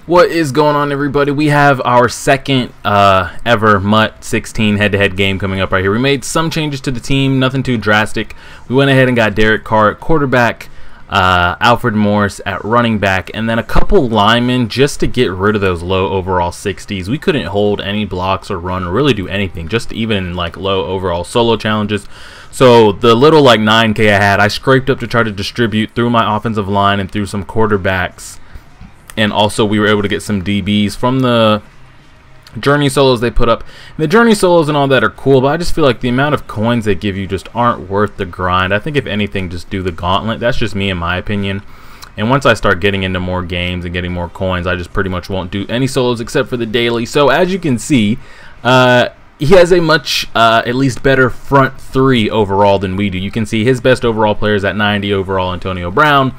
What is going on, everybody? We have our second ever MUT 16 head-to-head game coming up right here. We made some changes to the team, nothing too drastic. We went ahead and got Derek Carr at quarterback, Alfred Morris at running back, and then a couple linemen just to get rid of those low overall 60s. We couldn't hold any blocks or run or really do anything, just even like low overall solo challenges. So the little like 9K I had, I scraped up to try to distribute through my offensive line and through some quarterbacks. And also we were able to get some DBs from the journey solos they put up. And the journey solos and all that are cool, but I just feel like the amount of coins they give you just aren't worth the grind. I think if anything, just do the gauntlet. That's just me in my opinion. And once I start getting into more games and getting more coins, I just pretty much won't do any solos except for the daily. So as you can see, he has a much at least better front three overall than we do. You can see his best overall player is at 90 overall, Antonio Brown,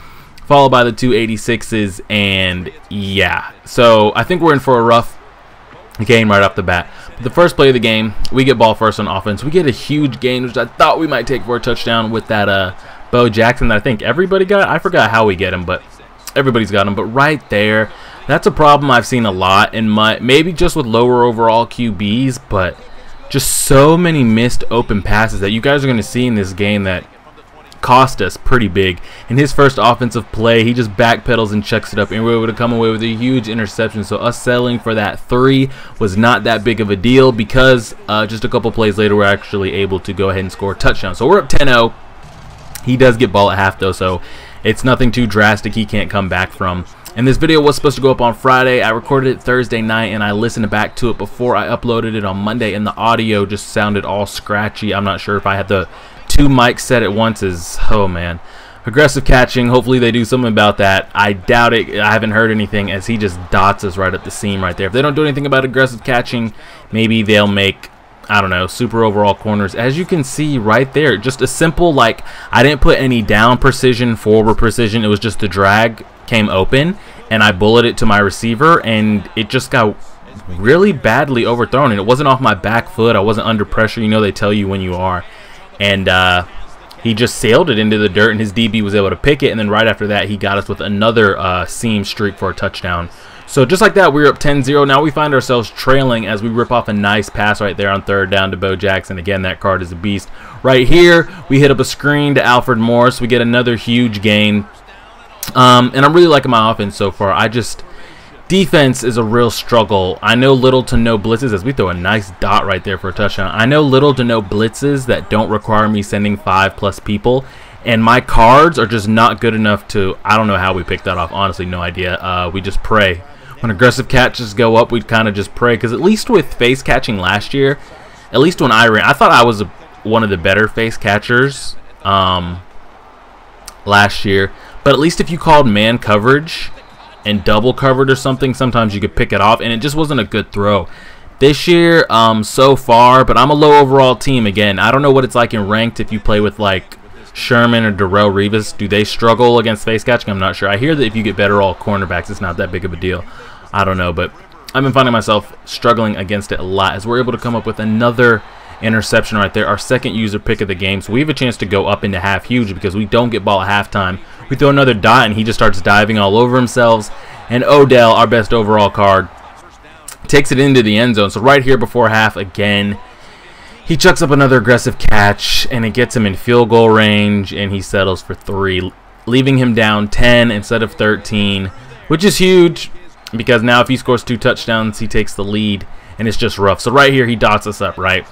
followed by the two 86s, and yeah. So I think we're in for a rough game right off the bat. But the first play of the game, we get ball first on offense. We get a huge gain, which I thought we might take for a touchdown with that Bo Jackson that I think everybody got. I forgot how we get him, but everybody's got him. But right there, that's a problem I've seen a lot in maybe just with lower overall QBs, but just so many missed open passes that you guys are going to see in this game that cost us pretty big. In his first offensive play, he just backpedals and checks it up, and we're able to come away with a huge interception. So us settling for that 3 was not that big of a deal because just a couple plays later we're actually able to go ahead and score a touchdown. So we're up 10-0. He does get ball at half though, so it's nothing too drastic he can't come back from. And this video was supposed to go up on Friday. I recorded it Thursday night and I listened back to it before I uploaded it on Monday, and the audio just sounded all scratchy. I'm not sure if I had the two mics set at once. Oh man. Aggressive catching, hopefully they do something about that. I doubt it. I haven't heard anything, as he just dots us right at the seam right there. If they don't do anything about aggressive catching, maybe they'll make, I don't know, super overall corners. As you can see right there, just a simple, like, I didn't put any down precision, forward precision. It was just the drag came open and I bulleted it to my receiver, and it just got really badly overthrown, and it wasn't off my back foot. I wasn't under pressure. You know, they tell you when you are. And he just sailed it into the dirt, and his DB was able to pick it, and then right after that he got us with another seam streak for a touchdown. So just like that, we were up 10-0. Now we find ourselves trailing as we rip off a nice pass right there on third down to Bo Jackson. Again, that card is a beast. Right here, we hit up a screen to Alfred Morris. We get another huge gain. And I'm really liking my offense so far. Defense is a real struggle. I know little to no blitzes, as we throw a nice dot right there for a touchdown. I know little to no blitzes that don't require me sending 5+ people, and my cards are just not good enough to, I don't know how we picked that off, honestly no idea. We just pray. When aggressive catches go up, we kind of just pray, because at least with face catching last year, at least when I ran, I thought I was one of the better face catchers last year, but at least if you called man coverage and double covered or something, sometimes you could pick it off, and it just wasn't a good throw this year so far. But I'm a low overall team. Again, I don't know what it's like in ranked if you play with like Sherman or Darrell Revis. Do they struggle against face catching? I'm not sure. I hear that if you get better all cornerbacks, it's not that big of a deal. I don't know, but I've been finding myself struggling against it a lot, as we're able to come up with another interception right there, our second user pick of the game. So we have a chance to go up into half huge because we don't get ball at halftime. We throw another dot and he just starts diving all over himself, and Odell, our best overall card, takes it into the end zone. So right here before half, again, he chucks up another aggressive catch, and it gets him in field goal range, and he settles for 3, leaving him down 10 instead of 13, which is huge because now if he scores 2 touchdowns, he takes the lead, and it's just rough. So right here, he dots us up, right?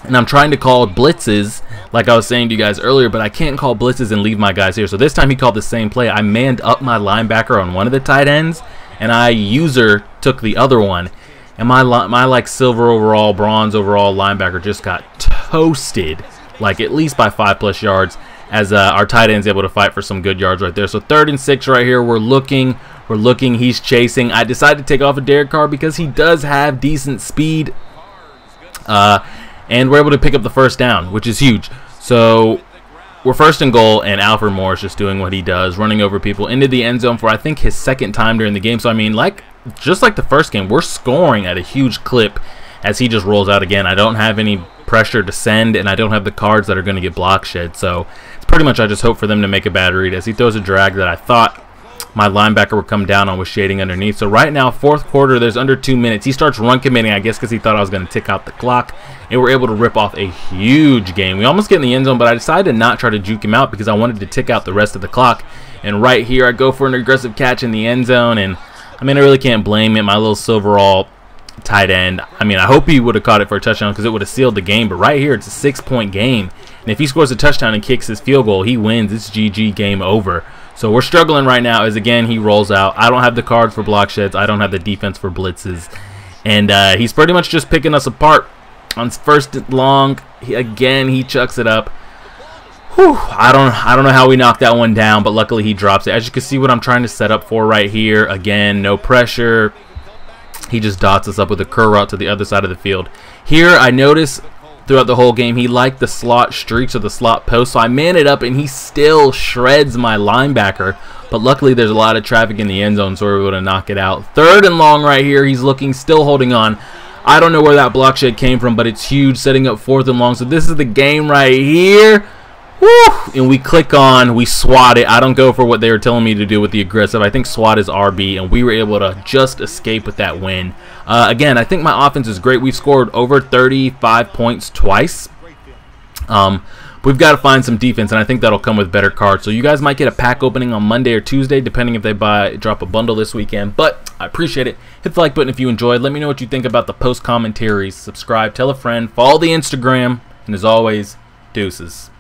And I'm trying to call blitzes, like I was saying to you guys earlier, but I can't call blitzes and leave my guys here. So this time he called the same play. I manned up my linebacker on one of the tight ends, and I took the other one. And my like silver overall, bronze overall linebacker just got toasted, like at least by 5+ yards, as our tight end's able to fight for some good yards right there. So 3rd and 6 right here. We're looking. He's chasing. I decided to take off a Derek Carr because he does have decent speed. And we're able to pick up the first down, which is huge. So we're 1st and goal, and Alfred Morris just doing what he does, running over people into the end zone for I think his 2nd time during the game. So I mean, just like the first game, we're scoring at a huge clip as he just rolls out again. I don't have any pressure to send, and I don't have the cards that are going to get block shed. So it's pretty much I just hope for them to make a bad read, as he throws a drag that I thought my linebacker would come down on was shading underneath. So right now, fourth quarter, there's under 2 minutes. He starts run committing, I guess because he thought I was going to tick out the clock. And we're able to rip off a huge game. We almost get in the end zone, but I decided to not try to juke him out because I wanted to tick out the rest of the clock. And right here, I go for an aggressive catch in the end zone. And, I mean, I really can't blame it. My little Silverall tight end. I mean, I hope he would have caught it for a touchdown because it would have sealed the game. But right here, it's a 6-point game. And if he scores a touchdown and kicks his field goal, he wins. It's GG, game over. So we're struggling right now as, again, he rolls out. I don't have the card for block sheds. I don't have the defense for blitzes. And he's pretty much just picking us apart. On first and long, he chucks it up. Whew, I don't know how we knocked that one down, but luckily he drops it. As you can see what I'm trying to set up for right here. Again, no pressure. He just dots us up with a curl route to the other side of the field. Here, I notice throughout the whole game, he liked the slot streaks or the slot post, so I man it up, and he still shreds my linebacker. But luckily, there's a lot of traffic in the end zone, so we're able to knock it out. Third and long right here. He's looking, still holding on. I don't know where that block shed came from, but it's huge, setting up fourth and long. So this is the game right here. Woo! And we click on, we swat it. I don't go for what they were telling me to do with the aggressive. I think swat is RB, and we were able to just escape with that win. Again, I think my offense is great. We've scored over 35 points twice. We've got to find some defense, and I think that'll come with better cards. So you guys might get a pack opening on Monday or Tuesday, depending if they drop a bundle this weekend. But I appreciate it. Hit the like button if you enjoyed. Let me know what you think about the post commentaries. Subscribe, tell a friend, follow the Instagram, and as always, deuces.